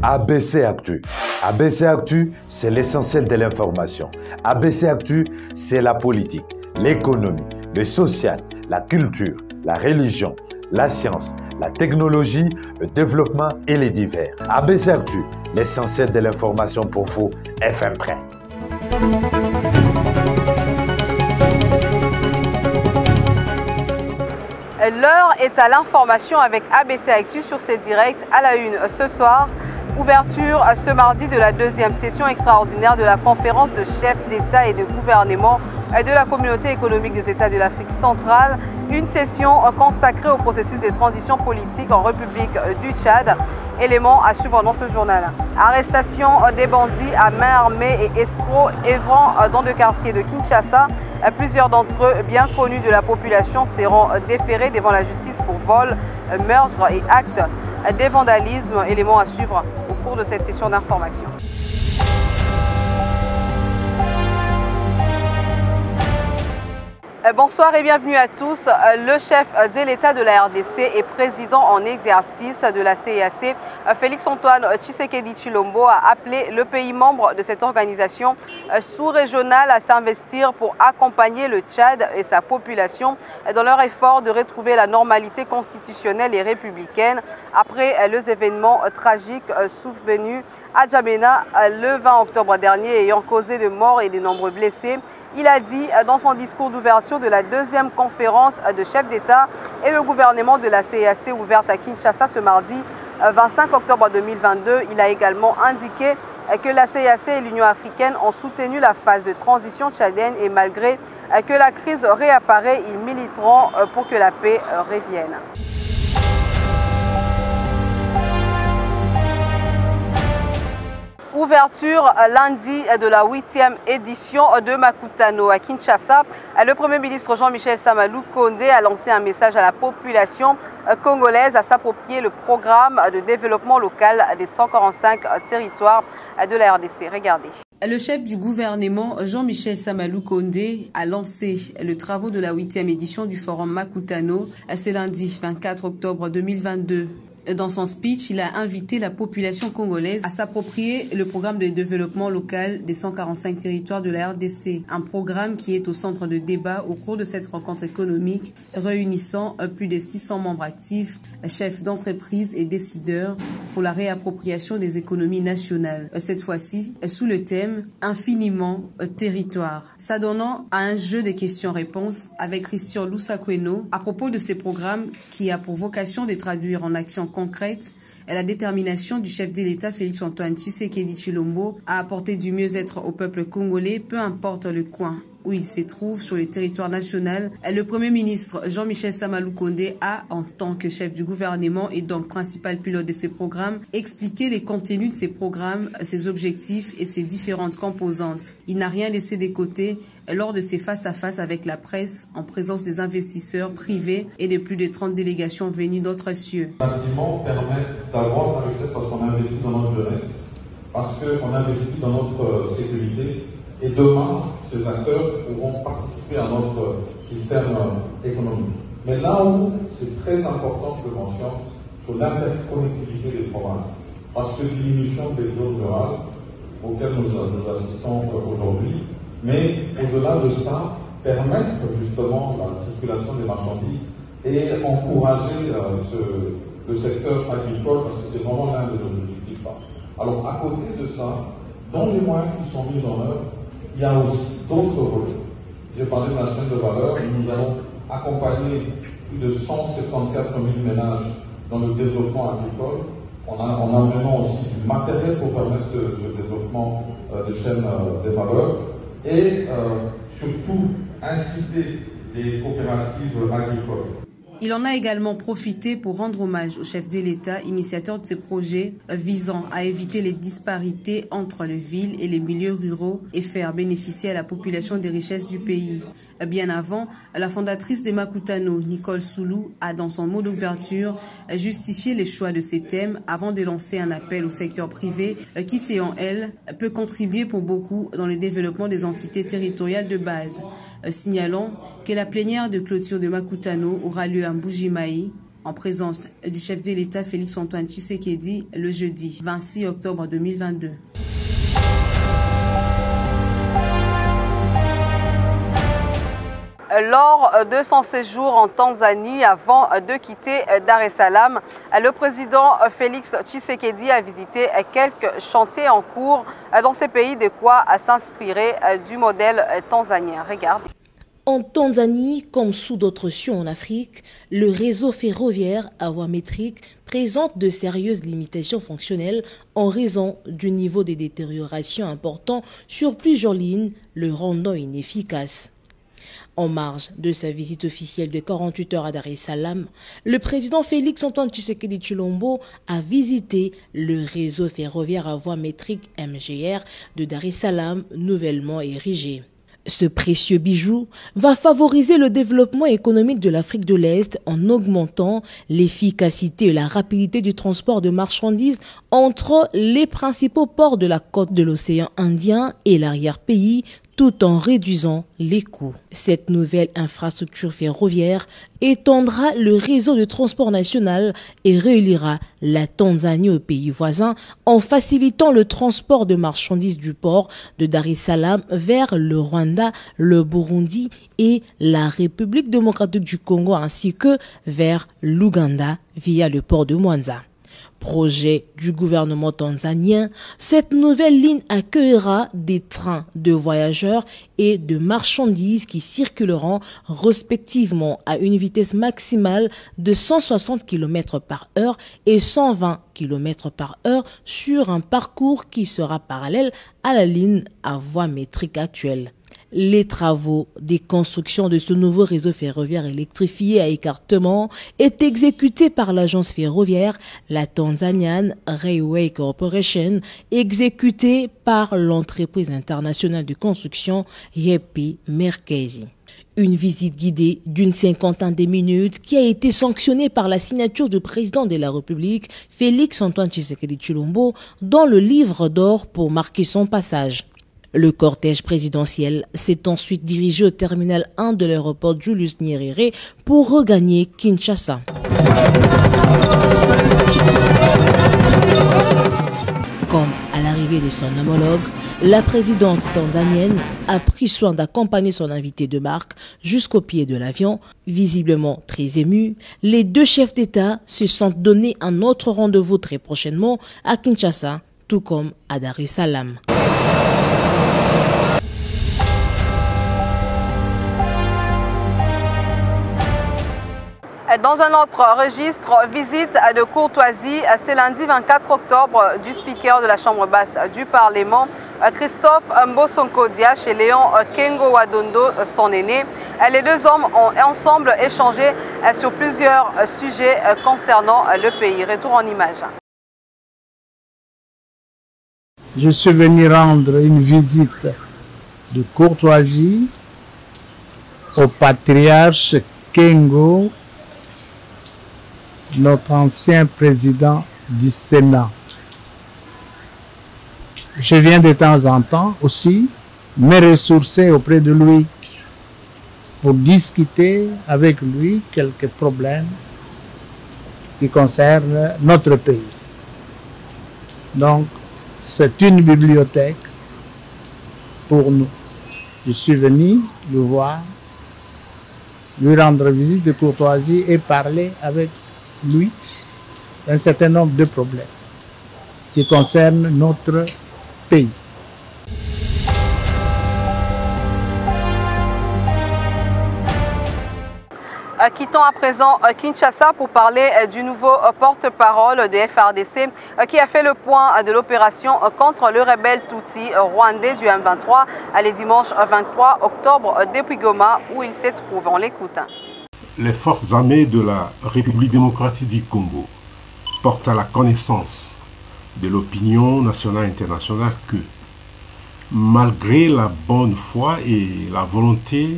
ABC Actu. ABC Actu, c'est l'essentiel de l'information. ABC Actu, c'est la politique, l'économie, le social, la culture, la religion, la science, la technologie, le développement et les divers. ABC Actu, l'essentiel de l'information pour vous, FM Prêt. L'heure est à l'information avec ABC Actu sur ses directs à la une ce soir. Ouverture ce mardi de la deuxième session extraordinaire de la conférence de chefs d'État et de gouvernement de la communauté économique des États de l'Afrique centrale. Une session consacrée au processus de transition politique en République du Tchad. Éléments à suivre dans ce journal. Arrestation des bandits à main armée et escrocs œuvrant dans le quartier de Kinshasa. Plusieurs d'entre eux, bien connus de la population, seront déférés devant la justice pour vol, meurtre et actes de vandalisme. Éléments à suivre au cours de cette session d'information. Bonsoir et bienvenue à tous. Le chef de l'État de la RDC et président en exercice de la CEEAC, Félix-Antoine Tshisekedi Tshilombo, a appelé le pays membre de cette organisation sous-régionale à s'investir pour accompagner le Tchad et sa population dans leur effort de retrouver la normalité constitutionnelle et républicaine après les événements tragiques survenus à Djamena le 20 octobre dernier ayant causé de morts et de nombreux blessés. Il a dit dans son discours d'ouverture de la deuxième conférence de chefs d'État et le gouvernement de la CEEAC ouverte à Kinshasa ce mardi 25 octobre 2022. Il a également indiqué que la CEEAC et l'Union africaine ont soutenu la phase de transition tchadienne et malgré que la crise réapparaît, ils militeront pour que la paix revienne. Ouverture lundi de la 8e édition de Makutano à Kinshasa. Le Premier ministre Jean-Michel Sama Lukonde a lancé un message à la population congolaise à s'approprier le programme de développement local des 145 territoires de la RDC. Regardez. Le chef du gouvernement Jean-Michel Sama Lukonde a lancé les travaux de la 8e édition du forum Makutano ce lundi 24 octobre 2022. Dans son speech, il a invité la population congolaise à s'approprier le programme de développement local des 145 territoires de la RDC, un programme qui est au centre de débat au cours de cette rencontre économique réunissant plus de 600 membres actifs, chefs d'entreprise et décideurs pour la réappropriation des économies nationales. Cette fois-ci, sous le thème « Infiniment territoire », s'adonnant à un jeu de questions-réponses avec Christian Lusakweno à propos de ces programmes qui a pour vocation de traduire en action concrète et la détermination du chef de l'État Félix-Antoine Tshisekedi Tshilombo à apporter du mieux-être au peuple congolais, peu importe le coin où il se trouve sur le territoire national. Le Premier ministre Jean-Michel Sama Lukonde a, en tant que chef du gouvernement et donc principal pilote de ce programme, expliqué les contenus de ces programmes, ses objectifs et ses différentes composantes. Il n'a rien laissé de côté lors de ses face-à-face avec la presse en présence des investisseurs privés et de plus de 30 délégations venues d'autres cieux. Les bâtiments permettent d'avoir la richesse parce qu'on investit dans notre jeunesse, parce qu'on investit dans notre sécurité. Et demain, ces acteurs pourront participer à notre système économique. Mais là où c'est très important que je mentionne, sur l'interconnectivité des provinces, parce que diminution des zones rurales auxquelles nous assistons aujourd'hui, mais au-delà de ça, permettre justement la circulation des marchandises et encourager le secteur agricole, parce que c'est vraiment l'un de nos objectifs. Alors à côté de ça, dans les moyens qui sont mis en œuvre, il y a aussi d'autres volets. J'ai parlé de la chaîne de valeur. Nous allons accompagner plus de 174 000 ménages dans le développement agricole. On a maintenant aussi du matériel pour permettre ce développement de chaîne des valeurs. Et surtout, inciter les coopératives agricoles. Il en a également profité pour rendre hommage au chef de l'État, initiateur de ce projet visant à éviter les disparités entre les villes et les milieux ruraux et faire bénéficier à la population des richesses du pays. Bien avant, la fondatrice des Makutano, Nicole Soulou, a dans son mot d'ouverture justifié les choix de ces thèmes avant de lancer un appel au secteur privé qui, selon elle, peut contribuer pour beaucoup dans le développement des entités territoriales de base. Signalant que la plénière de clôture de Makutano aura lieu à Mbujimayi, en présence du chef de l'État Félix-Antoine Tshisekedi, le jeudi 26 octobre 2022. Lors de son séjour en Tanzanie, avant de quitter Dar es Salaam, le président Félix Tshisekedi a visité quelques chantiers en cours dans ces pays, de quoi s'inspirer du modèle tanzanien. Regardez. En Tanzanie, comme sous d'autres cieux en Afrique, le réseau ferroviaire à voie métrique présente de sérieuses limitations fonctionnelles en raison du niveau de détérioration important sur plusieurs lignes, le rendant inefficace. En marge de sa visite officielle de 48 heures à Dar es Salaam, le président Félix-Antoine Tshisekedi Tshilombo a visité le réseau ferroviaire à voie métrique MGR de Dar es Salaam, nouvellement érigé. Ce précieux bijou va favoriser le développement économique de l'Afrique de l'Est en augmentant l'efficacité et la rapidité du transport de marchandises entre les principaux ports de la côte de l'océan Indien et l'arrière-pays, tout en réduisant les coûts. Cette nouvelle infrastructure ferroviaire étendra le réseau de transport national et reliera la Tanzanie aux pays voisins en facilitant le transport de marchandises du port de Dar es Salaam vers le Rwanda, le Burundi et la République démocratique du Congo ainsi que vers l'Ouganda via le port de Mwanza. Projet du gouvernement tanzanien, cette nouvelle ligne accueillera des trains de voyageurs et de marchandises qui circuleront respectivement à une vitesse maximale de 160 km/h et 120 km/h sur un parcours qui sera parallèle à la ligne à voie métrique actuelle. Les travaux des constructions de ce nouveau réseau ferroviaire électrifié à écartement est exécuté par l'agence ferroviaire, la Tanzanian Railway Corporation, exécuté par l'entreprise internationale de construction Yepi Merkezi. Une visite guidée d'une cinquantaine de minutes qui a été sanctionnée par la signature du président de la République, Félix-Antoine Tshisekedi Tshilombo, dans le livre d'or pour marquer son passage. Le cortège présidentiel s'est ensuite dirigé au terminal 1 de l'aéroport Julius Nyerere pour regagner Kinshasa. Comme à l'arrivée de son homologue, la présidente tanzanienne a pris soin d'accompagner son invité de marque jusqu'au pied de l'avion. Visiblement très émus, les deux chefs d'État se sont donné un autre rendez-vous très prochainement à Kinshasa, tout comme à Dar es Salaam. Dans un autre registre, visite de courtoisie, c'est lundi 24 octobre du speaker de la Chambre basse du Parlement, Christophe Mbosonkodia, chez Léon Kengo Wadondo, son aîné. Les deux hommes ont ensemble échangé sur plusieurs sujets concernant le pays. Retour en images. Je suis venu rendre une visite de courtoisie au patriarche Kengo, notre ancien président du Sénat. Je viens de temps en temps aussi me ressourcer auprès de lui pour discuter avec lui quelques problèmes qui concernent notre pays. Donc, c'est une bibliothèque pour nous. Je suis venu le voir, lui rendre visite de courtoisie et parler avec lui un certain nombre de problèmes qui concernent notre pays. Quittons à présent Kinshasa pour parler du nouveau porte-parole de FRDC qui a fait le point de l'opération contre le rebelle Tutsi rwandais du M23 le dimanche 23 octobre depuis Goma où il se trouve. On l'écoute. Les forces armées de la République démocratique du Congo portent à la connaissance de l'opinion nationale et internationale que, malgré la bonne foi et la volonté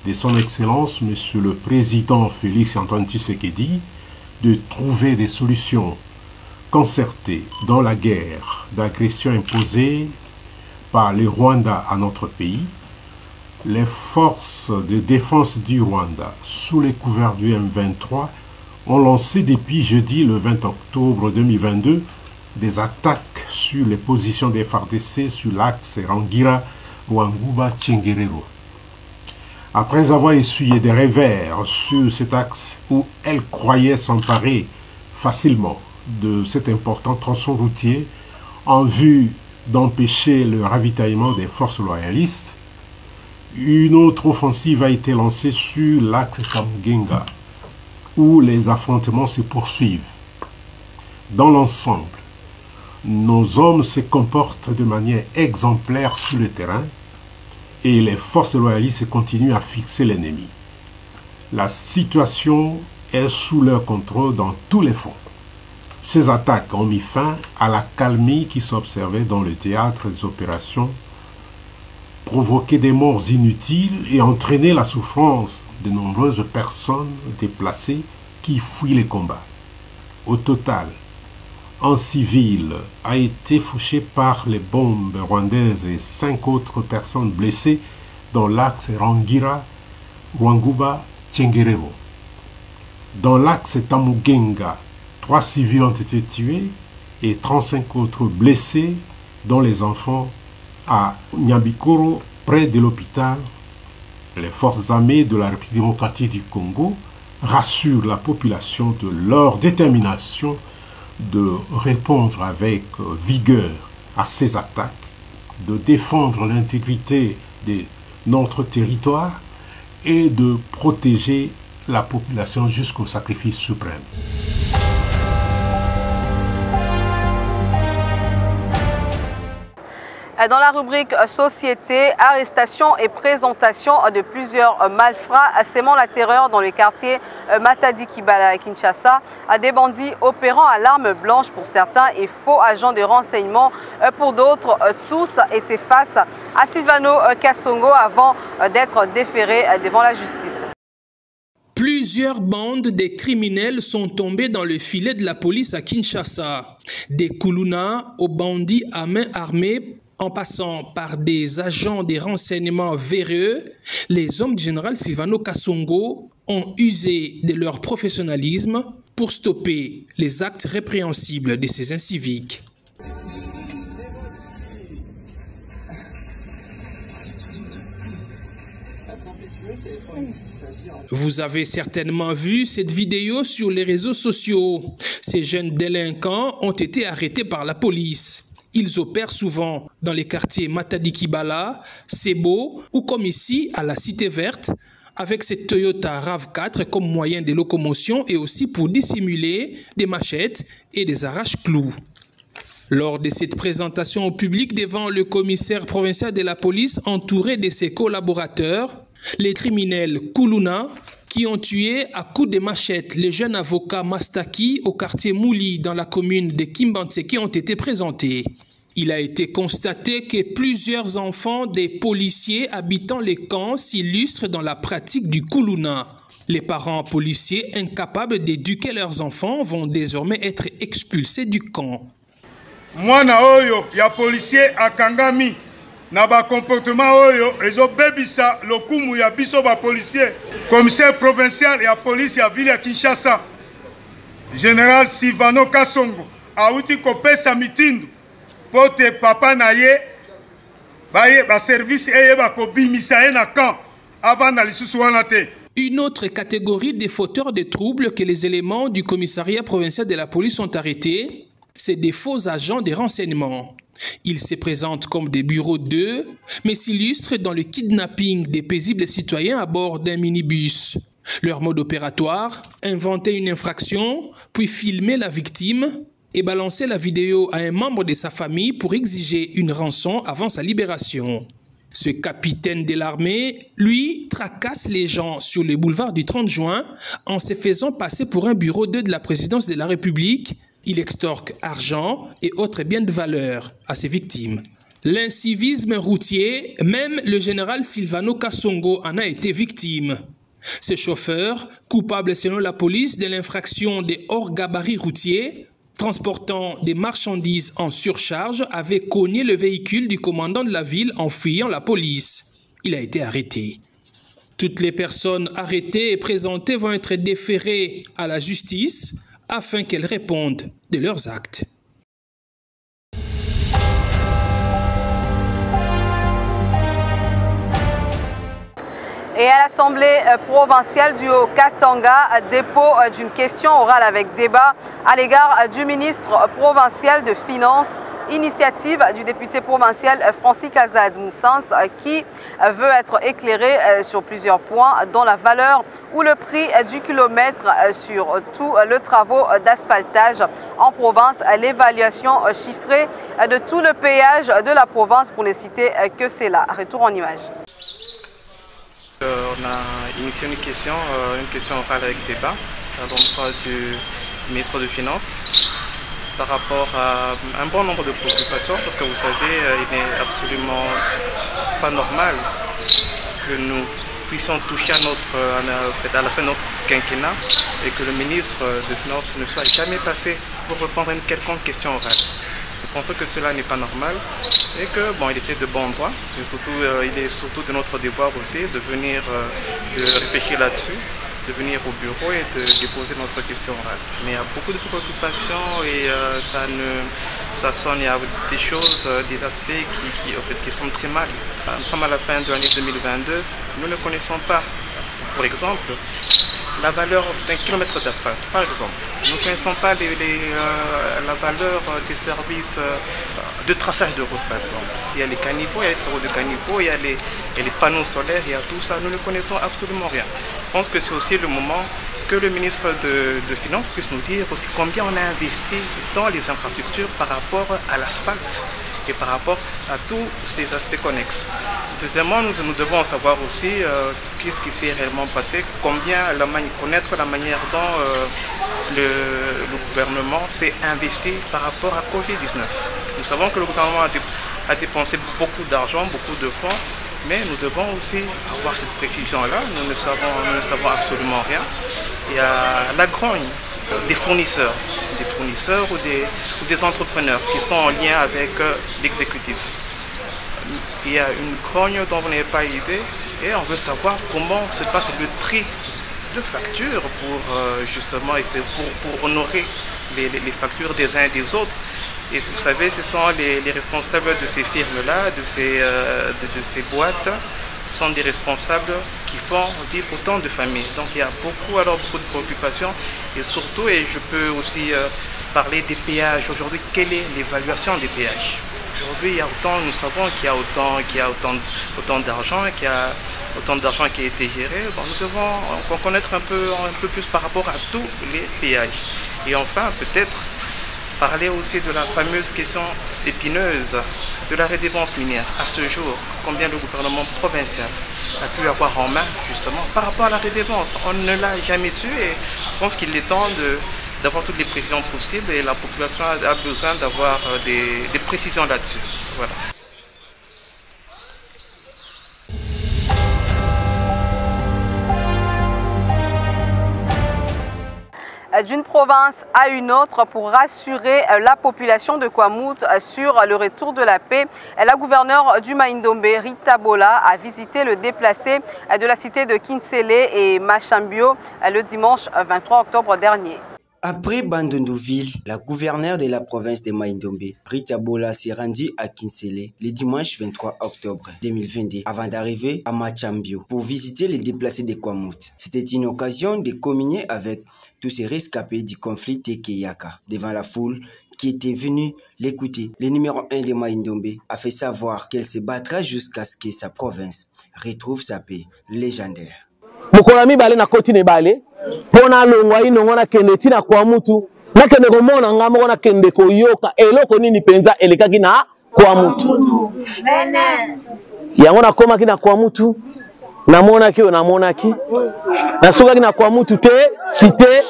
de son Excellence, Monsieur le Président Félix Antoine Tshisekedi, de trouver des solutions concertées dans la guerre d'agression imposée par le Rwanda à notre pays, les forces de défense du Rwanda, sous les couverts du M23, ont lancé depuis jeudi le 20 octobre 2022 des attaques sur les positions des FARDC sur l'axe Rangira, Rwanguba, Tchengerero. Après avoir essuyé des revers sur cet axe où elles croyaient s'emparer facilement de cet important tronçon routier en vue d'empêcher le ravitaillement des forces loyalistes, une autre offensive a été lancée sur l'axe Kamugenga, où les affrontements se poursuivent. Dans l'ensemble, nos hommes se comportent de manière exemplaire sur le terrain et les forces loyalistes continuent à fixer l'ennemi. La situation est sous leur contrôle dans tous les fronts. Ces attaques ont mis fin à la calmie qui s'observait dans le théâtre des opérations, provoqué des morts inutiles et entraîné la souffrance de nombreuses personnes déplacées qui fuient les combats. Au total, un civil a été fauché par les bombes rwandaises et 5 autres personnes blessées dans l'axe Rangira, Rwanguba, Tchengerero. Dans l'axe Tamugenga, 3 civils ont été tués et 35 autres blessés, dont les enfants à Nyabikoro, près de l'hôpital. Les forces armées de la République démocratique du Congo rassurent la population de leur détermination de répondre avec vigueur à ces attaques, de défendre l'intégrité de notre territoire et de protéger la population jusqu'au sacrifice suprême. Dans la rubrique Société, arrestation et présentation de plusieurs malfrats sémant la terreur dans le quartier Matadi Kibala à Kinshasa, à des bandits opérant à l'arme blanche pour certains et faux agents de renseignement pour d'autres. Tous étaient face à Silvano Kasongo avant d'être déférés devant la justice. Plusieurs bandes de criminels sont tombés dans le filet de la police à Kinshasa. Des Kuluna aux bandits à main armée, en passant par des agents des renseignements véreux, les hommes du général Silvano Kasongo ont usé de leur professionnalisme pour stopper les actes répréhensibles de ces inciviques. Vous avez certainement vu cette vidéo sur les réseaux sociaux. Ces jeunes délinquants ont été arrêtés par la police. Ils opèrent souvent dans les quartiers Matadi Kibala, Sebo ou comme ici à la Cité Verte avec cette Toyota RAV4 comme moyen de locomotion et aussi pour dissimuler des machettes et des arrache-clous. Lors de cette présentation au public devant le commissaire provincial de la police entouré de ses collaborateurs, les criminels Kuluna qui ont tué à coups de machette les jeunes avocats Mastaki au quartier Mouli dans la commune de Kimbantseki ont été présentés. Il a été constaté que plusieurs enfants des policiers habitant les camps s'illustrent dans la pratique du Kuluna. Les parents policiers incapables d'éduquer leurs enfants vont désormais être expulsés du camp. Mwana oyo ya policier akangami na ba comportement oyo ezo bebisa lokumu ya biso ba policier. Commissaire provincial ya police ya ville ya Kinshasa, Général Silvano Kasongo, auti kopesa mitindu pote papa na ye baye ba service eye ba kobimisa ye na camp avant na lisusu wana te. Une autre catégorie de fauteurs de troubles que les éléments du commissariat provincial de la police ont arrêtés, c'est des faux agents de renseignement. Ils se présentent comme des bureaux d'eux, mais s'illustrent dans le kidnapping des paisibles citoyens à bord d'un minibus. Leur mode opératoire, inventer une infraction, puis filmer la victime et balancer la vidéo à un membre de sa famille pour exiger une rançon avant sa libération. Ce capitaine de l'armée, lui, tracasse les gens sur le boulevard du 30 juin en se faisant passer pour un bureau 2 de la présidence de la République. Il extorque argent et autres biens de valeur à ses victimes. L'incivisme routier, même le général Silvano Kassongo en a été victime. Ce chauffeur, coupable selon la police de l'infraction des hors-gabarits routiers, transportant des marchandises en surcharge, avait cogné le véhicule du commandant de la ville en fuyant la police. Il a été arrêté. Toutes les personnes arrêtées et présentées vont être déférées à la justice afin qu'elles répondent de leurs actes. Et à l'Assemblée provinciale du Haut-Katanga, dépôt d'une question orale avec débat à l'égard du ministre provincial de Finances, initiative du député provincial Francis Azad Moussans qui veut être éclairé sur plusieurs points, dont la valeur ou le prix du kilomètre sur tout le travaux d'asphaltage en province, l'évaluation chiffrée de tout le péage de la province, pour ne citer que cela. Retour en image. On a initié une question orale avec débat à l'endroit du ministre de Finances par rapport à un bon nombre de préoccupations, parce que vous savez, il n'est absolument pas normal que nous puissions toucher à la fin de notre quinquennat et que le ministre de Finances ne soit jamais passé pour répondre à une quelconque question orale. Nous pensons que cela n'est pas normal et que il était de bon droit. Et surtout, il est surtout de notre devoir aussi de venir de réfléchir là-dessus, de venir au bureau et de déposer notre question orale. Mais il y a beaucoup de préoccupations et ça sonne, il y a des choses, des aspects qui sont très mal. Nous sommes à la fin de l'année 2022, nous ne connaissons pas, pour exemple, la valeur d'un kilomètre d'asphalte, par exemple. Nous ne connaissons pas la valeur des services de traçage de route, par exemple. Il y a les caniveaux, il y a les travaux de caniveaux, il y a les panneaux solaires, il y a tout ça. Nous ne connaissons absolument rien. Je pense que c'est aussi le moment que le ministre de Finances puisse nous dire aussi combien on a investi dans les infrastructures par rapport à l'asphalte et par rapport à tous ces aspects connexes. Deuxièmement, nous devons savoir aussi qu'est-ce qui s'est réellement passé, connaître la manière dont le gouvernement s'est investi par rapport à Covid-19. Nous savons que le gouvernement a dépensé beaucoup d'argent, beaucoup de fonds, mais nous devons aussi avoir cette précision-là. Nous ne savons absolument rien. Il y a la grogne des fournisseurs ou des entrepreneurs qui sont en lien avec l'exécutif. Il y a une grogne dont vous n'avez pas idée et on veut savoir comment se passe le tri de factures pour justement pour honorer les factures des uns et des autres. Et vous savez, ce sont les responsables de ces firmes-là, de ces boîtes, sont des responsables qui font vivre autant de familles. Donc il y a beaucoup de préoccupations et surtout, et je peux aussi parler des péages. Aujourd'hui, quelle est l'évaluation des péages? Aujourd'hui, nous savons qu'il y a autant d'argent, qu'il y a autant d'argent qui a été géré. Bon, nous devons connaître un peu plus par rapport à tous les péages. Et enfin, peut-être parler aussi de la fameuse question épineuse de la redevance minière. À ce jour, combien le gouvernement provincial a pu avoir en main justement par rapport à la redevance? On ne l'a jamais su et je pense qu'il est temps d'avoir toutes les précisions possibles et la population a besoin d'avoir des précisions là-dessus. Voilà. D'une province à une autre pour rassurer la population de Kwamouth sur le retour de la paix. La gouverneure du Maïndombe, Rita Bola, a visité le déplacé de la cité de Kinsele et Machambio le dimanche 23 octobre dernier. Après Bandondoville, la gouverneure de la province de Maïndombe, Rita Bola, s'est rendue à Kinsele le dimanche 23 octobre 2022 avant d'arriver à Machambio pour visiter les déplacés de Kwamouth. C'était une occasion de communier avec tous ces rescapés du conflit Tekeyaka devant la foule qui était venue l'écouter. Le numéro 1 de Maïndombe a fait savoir qu'elle se battra jusqu'à ce que sa province retrouve sa paix légendaire. Mukolami bale na koti ne bale pona longwa inongo na kende tina Kwamouth na kende komona ngamo na kende koyoka eloko nini penza elekaki na Kwamouth. yango nakomaki na kwa mutu namonaki o namonaki nasukaki na kwa mutu te cité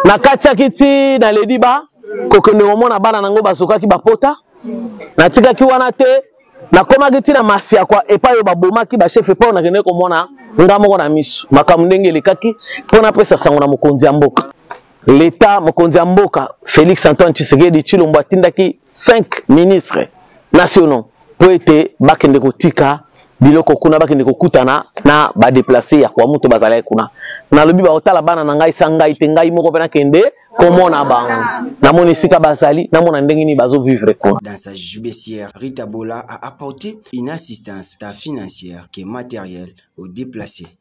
nakatiaki ti na lediba kokende komona bana nango basukaki bapota natikaki wana te nakomaki ti na masia kwa epai oyo babomaki bachef epai oyo nakende komona nga moko na miso makambo ndenge elekaki mpo napesa sango na mokonzi ya mboka l'État mokonzi ya mboka Félix Antoine Tshisekedi Tshilombo atindaki 5 ministres nationaux po ete bakende kotika biloko kuna bakende kokutana na badéplacer ya kwa mutu bazalaki kuna nalobi baotala bana na ngai sa ngai te ngai moko mpe nakende komona bango namoni esika bazali namona ndenge nini bazovivre kuna. Dans sa jubessière, Rita Bola a apporté une assistance tant financière que matérielle aux déplacés.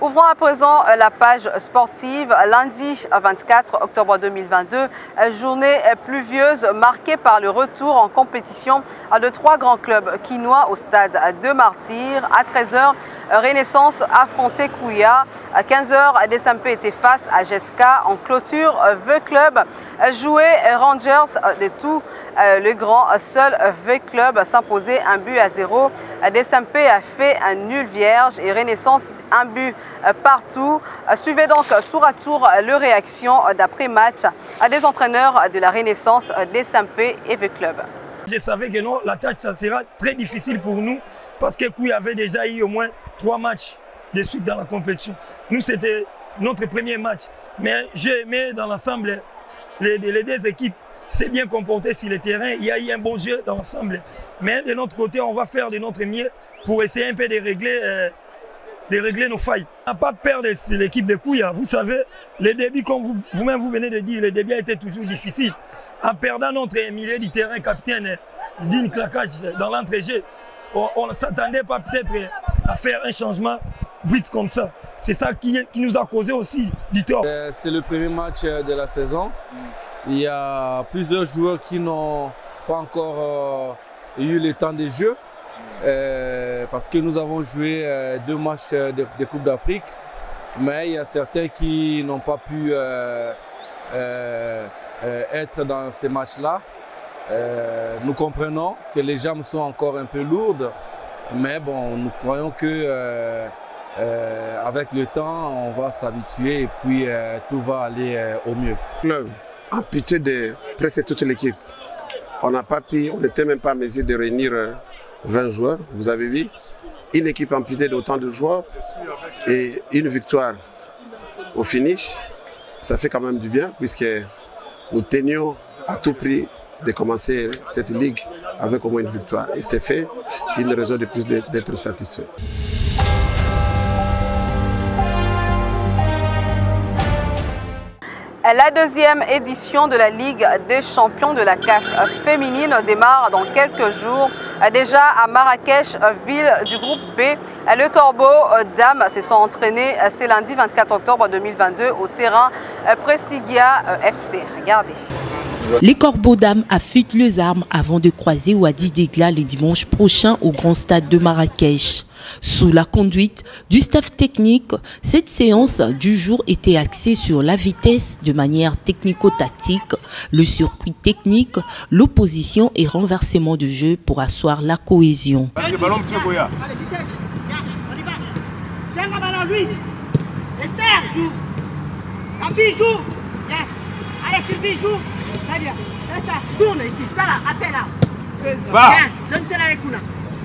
Ouvrons à présent la page sportive. Lundi 24 octobre 2022, journée pluvieuse marquée par le retour en compétition de 3 grands clubs quinois au stade de Martyrs. À 13h, Renaissance affrontait Kouya. À 15h, DSMP était face à Jeska. En clôture, V Club jouait Rangers de tout. Le grand seul V Club s'imposait 1-0. DSMP a fait un nul vierge et Renaissance un but partout. Suivez donc tour à tour le réaction d'après-match à des entraîneurs de la Renaissance, DSMP et V Club. Je savais que non, la tâche ça sera très difficile pour nous parce que Kouya avait déjà eu au moins 3 matchs de suite dans la compétition. Nous, c'était notre premier match. Mais j'ai aimé dans l'ensemble, les 2 équipes s'est bien comportées sur le terrain. Il y a eu un bon jeu dans l'ensemble. Mais de notre côté, on va faire de notre mieux pour essayer un peu de régler nos failles. On n'a pas peur de l'équipe de Kouya. Vous savez, les débuts, comme vous-même vous venez de dire, les débuts étaient toujours difficiles. En perdant notre milieu du terrain, capitaine d'une claquage dans l'entrejeu, on ne s'attendait pas peut-être à faire un changement brut comme ça. C'est ça qui nous a causé aussi du tort. C'est le premier match de la saison. Il y a plusieurs joueurs qui n'ont pas encore eu le temps de jeu. Parce que nous avons joué 2 matchs de Coupe d'Afrique, mais il y a certains qui n'ont pas pu être dans ces matchs-là. Nous comprenons que les jambes sont encore un peu lourdes, mais bon, nous croyons que avec le temps, on va s'habituer et puis tout va aller au mieux. Le club a amputé de presque toute l'équipe. On n'était même pas à mesure de réunir 20 joueurs, vous avez vu, une équipe amputée d'autant de joueurs et une victoire au finish, ça fait quand même du bien puisque nous tenions à tout prix de commencer cette ligue avec au moins une victoire. Et c'est fait, une raison de plus d'être satisfait. La 2e édition de la Ligue des champions de la CAF féminine démarre dans quelques jours. Déjà à Marrakech, ville du groupe B, le Corbeau Dames se sont entraînés ce lundi 24 octobre 2022 au terrain Prestigia FC. Regardez. Les Corbeaux Dames affûtent les armes avant de croiser Wadi Degla le dimanche prochain au Grand Stade de Marrakech. Sous la conduite du staff technique, cette séance du jour était axée sur la vitesse de manière technico-tactique, le circuit technique, l'opposition et renversement du jeu pour asseoir la cohésion.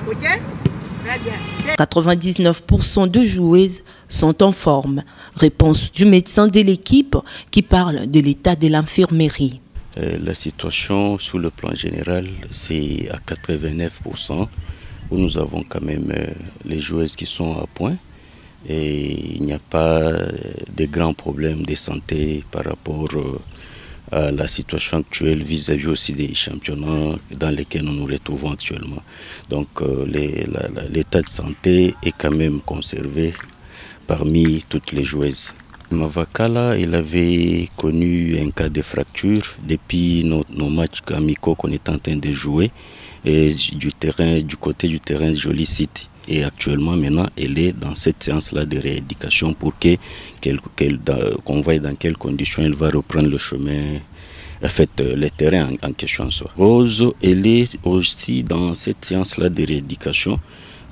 Ok? 99% de joueuses sont en forme. Réponse du médecin de l'équipe qui parle de l'état de l'infirmerie. La situation sur le plan général, c'est à 89%, où nous avons quand même les joueuses qui sont à point. Et il n'y a pas de grands problèmes de santé par rapport à la situation actuelle vis-à-vis aussi des championnats dans lesquels nous nous retrouvons actuellement. Donc l'état de santé est quand même conservé parmi toutes les joueuses. Mavakala, il avait connu un cas de fracture depuis nos matchs amicaux qu'on est en train de jouer et du côté du terrain Joli City. Et actuellement, maintenant, elle est dans cette séance-là de rééducation pour qu'on voie dans quelles conditions elle va reprendre le chemin les terrains en question. Rose, elle est aussi dans cette séance-là de rééducation.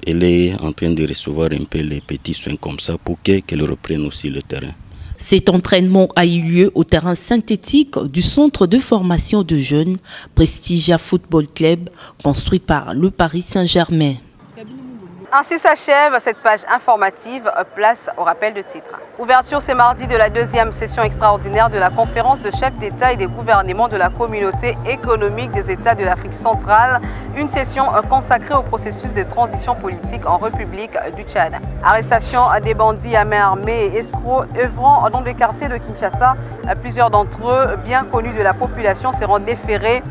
Elle est en train de recevoir un peu les petits soins comme ça pour qu'elle reprenne aussi le terrain. Cet entraînement a eu lieu au terrain synthétique du centre de formation de jeunes Prestigia Football Club, construit par le Paris Saint-Germain. Ainsi s'achève cette page informative, place au rappel de titres. Ouverture ce mardi de la deuxième session extraordinaire de la conférence de chefs d'État et des gouvernements de la communauté économique des États de l'Afrique centrale, une session consacrée au processus de transition politique en République du Tchad. Arrestation des bandits à main armée et escrocs œuvrant dans les quartiers de Kinshasa, plusieurs d'entre eux bien connus de la population seront déférés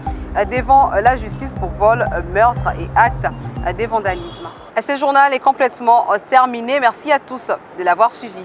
devant la justice pour vol, meurtre et actes de vandalisme. Ce journal est complètement terminé. Merci à tous de l'avoir suivi.